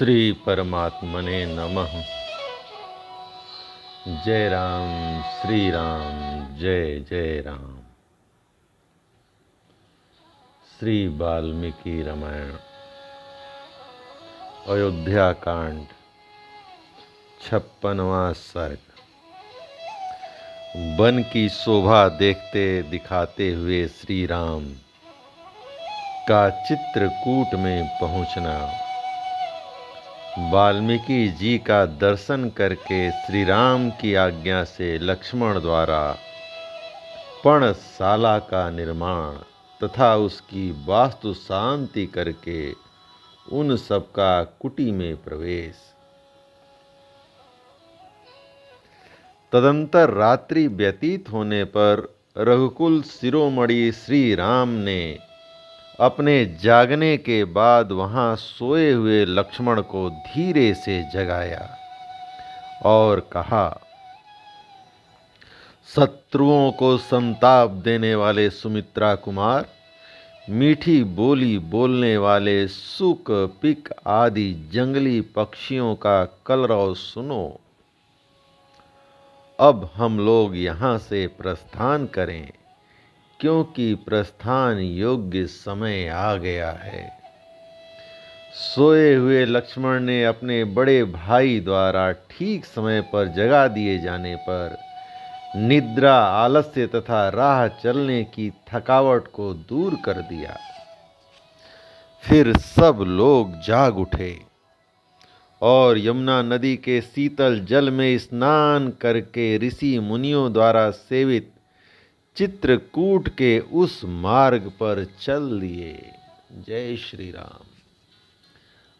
श्री परमात्मने नमः। जय राम श्री राम जय जय राम। श्री वाल्मीकि रामायण अयोध्या कांड 56वां सर्ग। वन की शोभा देखते दिखाते हुए श्री राम का चित्रकूट में पहुंचना। वाल्मीकि जी का दर्शन करके श्री राम की आज्ञा से लक्ष्मण द्वारा पर्णशाला का निर्माण तथा उसकी वास्तु शांति करके उन सबका कुटी में प्रवेश। तदंतर रात्रि व्यतीत होने पर रघुकुल शिरोमणि श्री राम ने अपने जागने के बाद वहां सोए हुए लक्ष्मण को धीरे से जगाया और कहा, शत्रुओं को संताप देने वाले सुमित्रा कुमार, मीठी बोली बोलने वाले सुक पिक आदि जंगली पक्षियों का कलरव सुनो। अब हम लोग यहाँ से प्रस्थान करें, क्योंकि प्रस्थान योग्य समय आ गया है। सोए हुए लक्ष्मण ने अपने बड़े भाई द्वारा ठीक समय पर जगा दिए जाने पर निद्रा, आलस्य तथा राह चलने की थकावट को दूर कर दिया। फिर सब लोग जाग उठे और यमुना नदी के शीतल जल में स्नान करके ऋषि मुनियों द्वारा सेवित चित्रकूट के उस मार्ग पर चल दिए। जय श्री राम।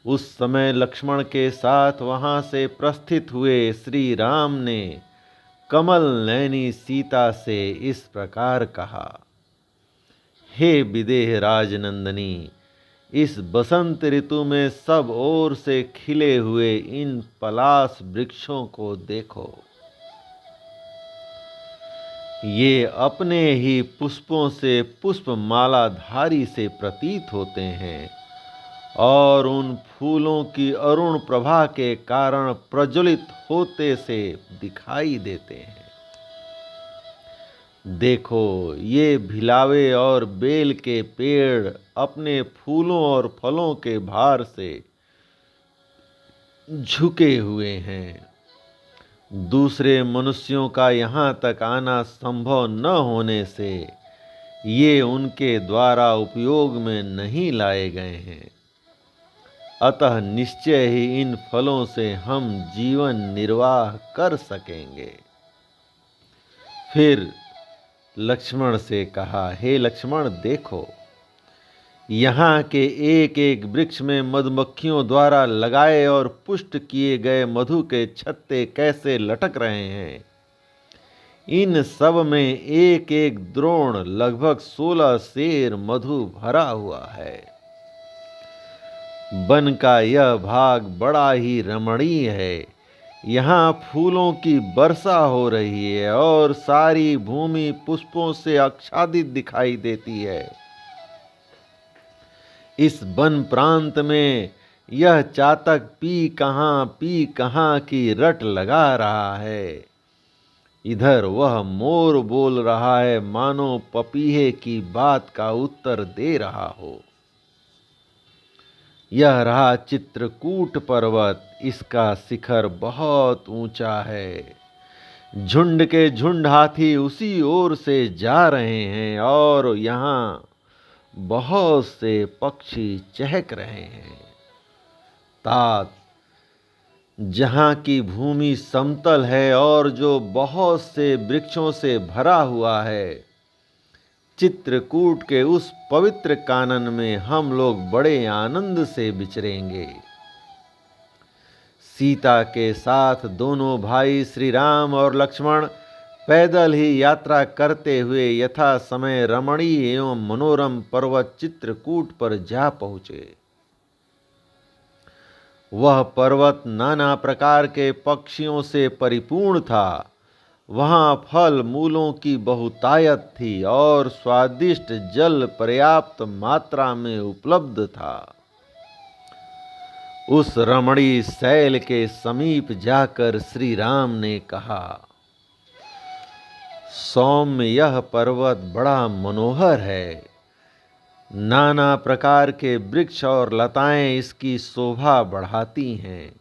उस समय लक्ष्मण के साथ वहां से प्रस्थित हुए श्री राम ने कमल नयनी सीता से इस प्रकार कहा, हे विदेह राजनंदनी, इस बसंत ऋतु में सब ओर से खिले हुए इन पलाश वृक्षों को देखो। ये अपने ही पुष्पों से पुष्पमालाधारी से प्रतीत होते हैं और उन फूलों की अरुण प्रभा के कारण प्रज्वलित होते से दिखाई देते हैं। देखो, ये भिलावे और बेल के पेड़ अपने फूलों और फलों के भार से झुके हुए हैं। दूसरे मनुष्यों का यहाँ तक आना संभव न होने से ये उनके द्वारा उपयोग में नहीं लाए गए हैं। अतः निश्चय ही इन फलों से हम जीवन निर्वाह कर सकेंगे। फिर लक्ष्मण से कहा, हे लक्ष्मण, देखो, यहाँ के एक एक वृक्ष में मधुमक्खियों द्वारा लगाए और पुष्ट किए गए मधु के छत्ते कैसे लटक रहे हैं। इन सब में एक एक द्रोण लगभग 16 सेर मधु भरा हुआ है। वन का यह भाग बड़ा ही रमणीय है। यहाँ फूलों की वर्षा हो रही है और सारी भूमि पुष्पों से आच्छादित दिखाई देती है। इस वन प्रांत में यह चातक पी कहाँ की रट लगा रहा है। इधर वह मोर बोल रहा है, मानो पपीहे की बात का उत्तर दे रहा हो। यह रहा चित्रकूट पर्वत, इसका शिखर बहुत ऊंचा है। झुंड के झुंड हाथी उसी ओर से जा रहे हैं और यहाँ बहुत से पक्षी चहक रहे हैं। तात, जहाँ की भूमि समतल है और जो बहुत से वृक्षों से भरा हुआ है, चित्रकूट के उस पवित्र कानन में हम लोग बड़े आनंद से विचरेंगे। सीता के साथ दोनों भाई श्री राम और लक्ष्मण पैदल ही यात्रा करते हुए यथा समय रमणीय एवं मनोरम पर्वत चित्रकूट पर जा पहुँचे। वह पर्वत नाना प्रकार के पक्षियों से परिपूर्ण था। वहाँ फल मूलों की बहुतायत थी और स्वादिष्ट जल पर्याप्त मात्रा में उपलब्ध था। उस रमणी शैल के समीप जाकर श्री राम ने कहा, सौम्य, यह पर्वत बड़ा मनोहर है। नाना प्रकार के वृक्ष और लताएं इसकी शोभा बढ़ाती हैं।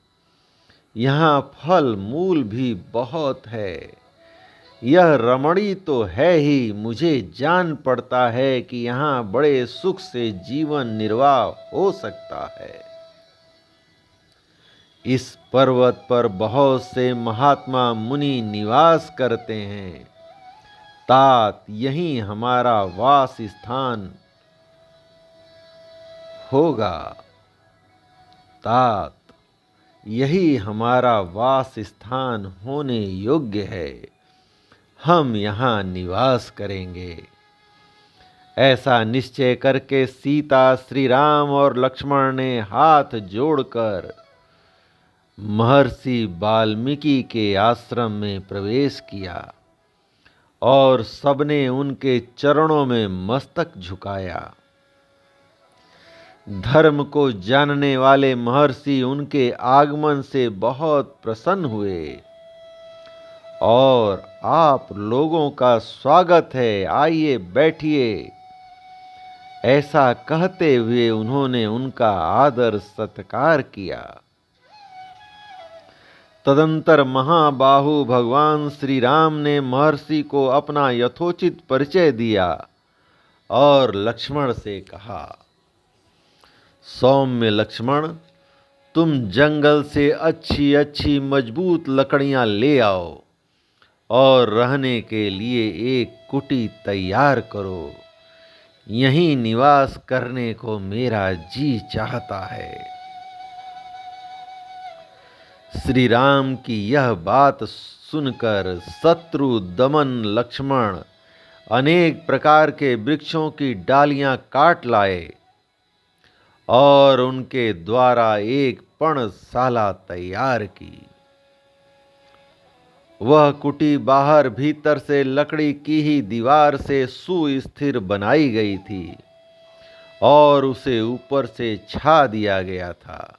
यहाँ फल मूल भी बहुत है। यह रमणी तो है ही, मुझे जान पड़ता है कि यहाँ बड़े सुख से जीवन निर्वाह हो सकता है। इस पर्वत पर बहुत से महात्मा मुनि निवास करते हैं। तात, यहीं हमारा वास स्थान होगा। तात, यही हमारा वास स्थान होने योग्य है। हम यहाँ निवास करेंगे। ऐसा निश्चय करके सीता, श्री राम और लक्ष्मण ने हाथ जोड़कर महर्षि वाल्मीकि के आश्रम में प्रवेश किया और सबने उनके चरणों में मस्तक झुकाया। धर्म को जानने वाले महर्षि उनके आगमन से बहुत प्रसन्न हुए और आप लोगों का स्वागत है, आइए बैठिए, ऐसा कहते हुए उन्होंने उनका आदर सत्कार किया। तदंतर महाबाहु भगवान श्री राम ने महर्षि को अपना यथोचित परिचय दिया और लक्ष्मण से कहा, सौम्य लक्ष्मण, तुम जंगल से अच्छी अच्छी मजबूत लकड़ियां ले आओ और रहने के लिए एक कुटी तैयार करो। यहीं निवास करने को मेरा जी चाहता है। श्री राम की यह बात सुनकर शत्रु दमन लक्ष्मण अनेक प्रकार के वृक्षों की डालियां काट लाए और उनके द्वारा एक पर्णशाला तैयार की। वह कुटी बाहर भीतर से लकड़ी की ही दीवार से सुस्थिर बनाई गई थी और उसे ऊपर से छा दिया गया था,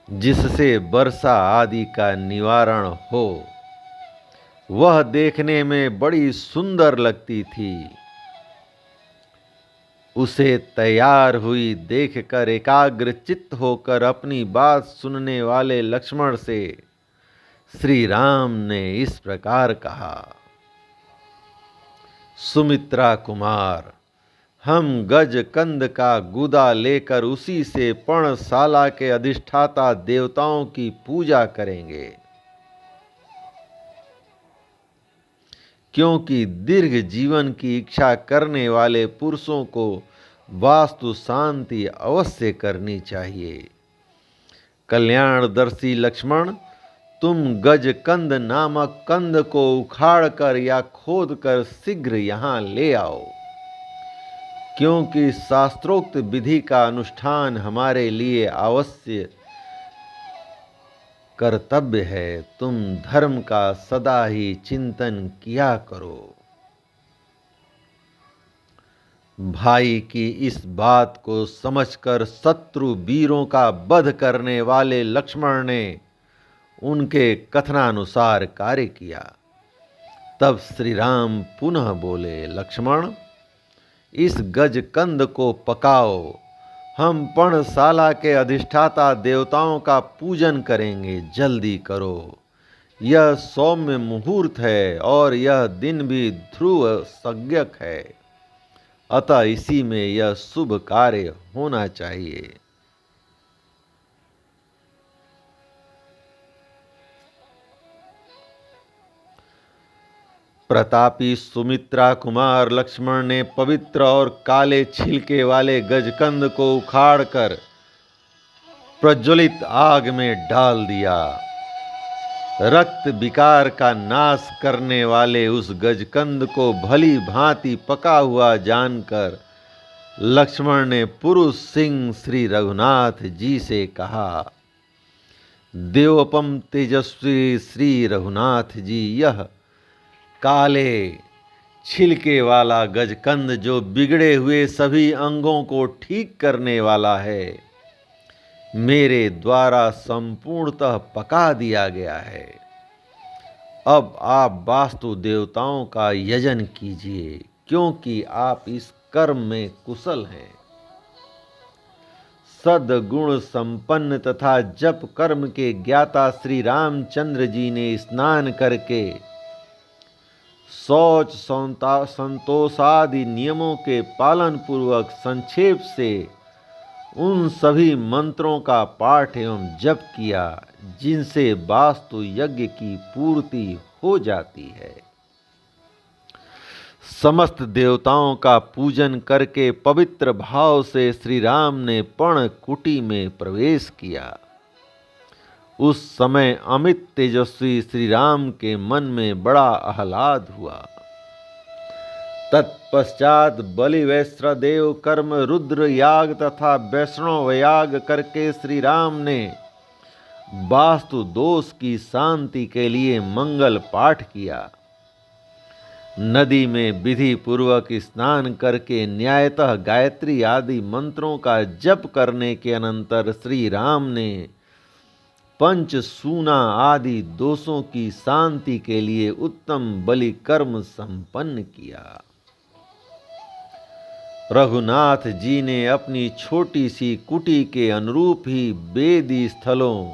जिससे वर्षा आदि का निवारण हो। वह देखने में बड़ी सुंदर लगती थी। उसे तैयार हुई देखकर एकाग्र चित्त होकर अपनी बात सुनने वाले लक्ष्मण से श्री राम ने इस प्रकार कहा, सुमित्रा कुमार, हम गज कंद का गुदा लेकर उसी से पर्णशाला के अधिष्ठाता देवताओं की पूजा करेंगे, क्योंकि दीर्घ जीवन की इच्छा करने वाले पुरुषों को वास्तु शांति अवश्य करनी चाहिए। कल्याणदर्शी लक्ष्मण, तुम गजकंद नामक कंद को उखाड़कर या खोदकर शीघ्र यहाँ ले आओ, क्योंकि शास्त्रोक्त विधि का अनुष्ठान हमारे लिए आवश्यक कर्तव्य है। तुम धर्म का सदा ही चिंतन किया करो। भाई की इस बात को समझकर शत्रु वीरों का वध करने वाले लक्ष्मण ने उनके कथनानुसार कार्य किया। तब श्री राम पुनः बोले, लक्ष्मण, इस गजकंद को पकाओ, हम पर्णशाला के अधिष्ठाता देवताओं का पूजन करेंगे, जल्दी करो। यह सौम्य मुहूर्त है और यह दिन भी ध्रुव संज्ञक है, अतः इसी में यह शुभ कार्य होना चाहिए। प्रतापी सुमित्रा कुमार लक्ष्मण ने पवित्र और काले छिलके वाले गजकंद को उखाड़कर प्रज्वलित आग में डाल दिया। रक्त विकार का नाश करने वाले उस गजकंद को भली भांति पका हुआ जानकर लक्ष्मण ने पुरुष सिंह श्री रघुनाथ जी से कहा, देवोपम तेजस्वी श्री रघुनाथ जी, यह काले छिलके वाला गजकंद जो बिगड़े हुए सभी अंगों को ठीक करने वाला है, मेरे द्वारा संपूर्णतः पका दिया गया है। अब आप वास्तु देवताओं का यजन कीजिए, क्योंकि आप इस कर्म में कुशल हैं। सद्गुण संपन्न तथा जप कर्म के ज्ञाता श्री रामचंद्र जी ने स्नान करके शौच संतोषादि नियमों के पालन पूर्वक संक्षेप से उन सभी मंत्रों का पाठ एवं जप किया जिनसे वास्तु यज्ञ की पूर्ति हो जाती है। समस्त देवताओं का पूजन करके पवित्र भाव से श्री राम ने पर्णकुटी में प्रवेश किया। उस समय अमित तेजस्वी श्री राम के मन में बड़ा आह्लाद हुआ। तत्पश्चात बलि वैश्रदेव कर्म रुद्र याग तथा वैष्णव याग करके श्री राम ने वास्तु दोष की शांति के लिए मंगल पाठ किया। नदी में विधि पूर्वक स्नान करके न्यायतः गायत्री आदि मंत्रों का जप करने के अनंतर श्री राम ने पंचसूना आदि दोषों की शांति के लिए उत्तम बलि कर्म संपन्न किया। रघुनाथ जी ने अपनी छोटी सी कुटी के अनुरूप ही वेदी स्थलों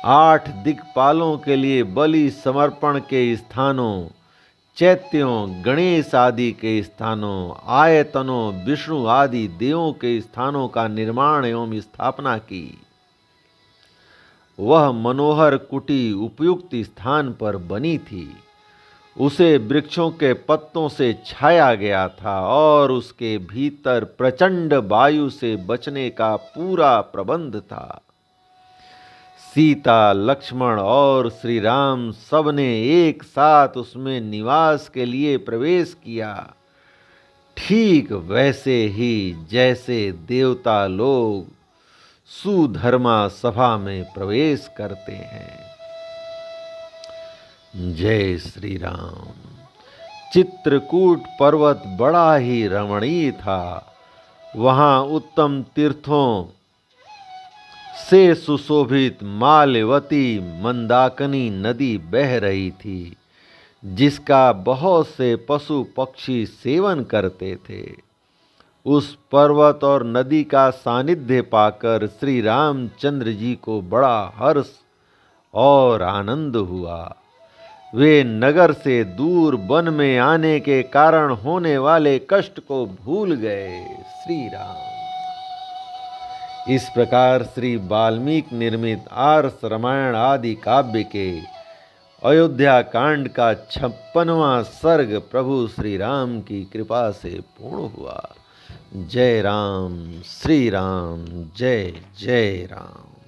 8 दिक्पालों के लिए बलि समर्पण के स्थानों, चैत्यों, गणेश आदि के स्थानों, आयतनों, विष्णु आदि देवों के स्थानों का निर्माण एवं स्थापना की। वह मनोहर कुटी उपयुक्त स्थान पर बनी थी। उसे वृक्षों के पत्तों से छाया गया था और उसके भीतर प्रचंड वायु से बचने का पूरा प्रबंध था। सीता, लक्ष्मण और श्री राम सबने एक साथ उसमें निवास के लिए प्रवेश किया, ठीक वैसे ही जैसे देवता लोग सुधर्मा सभा में प्रवेश करते हैं। जय श्री राम। चित्रकूट पर्वत बड़ा ही रमणीय था। वहां उत्तम तीर्थों से सुशोभित माल्यवती मंदाकिनी नदी बह रही थी, जिसका बहुत से पशु पक्षी सेवन करते थे। उस पर्वत और नदी का सानिध्य पाकर श्री रामचंद्र जी को बड़ा हर्ष और आनंद हुआ। वे नगर से दूर वन में आने के कारण होने वाले कष्ट को भूल गए। श्री राम। इस प्रकार श्री वाल्मीकि निर्मित आर्ष रामायण आदि काव्य के अयोध्या कांड का 56वां सर्ग प्रभु श्री राम की कृपा से पूर्ण हुआ। जय राम, श्री राम, जय जय राम।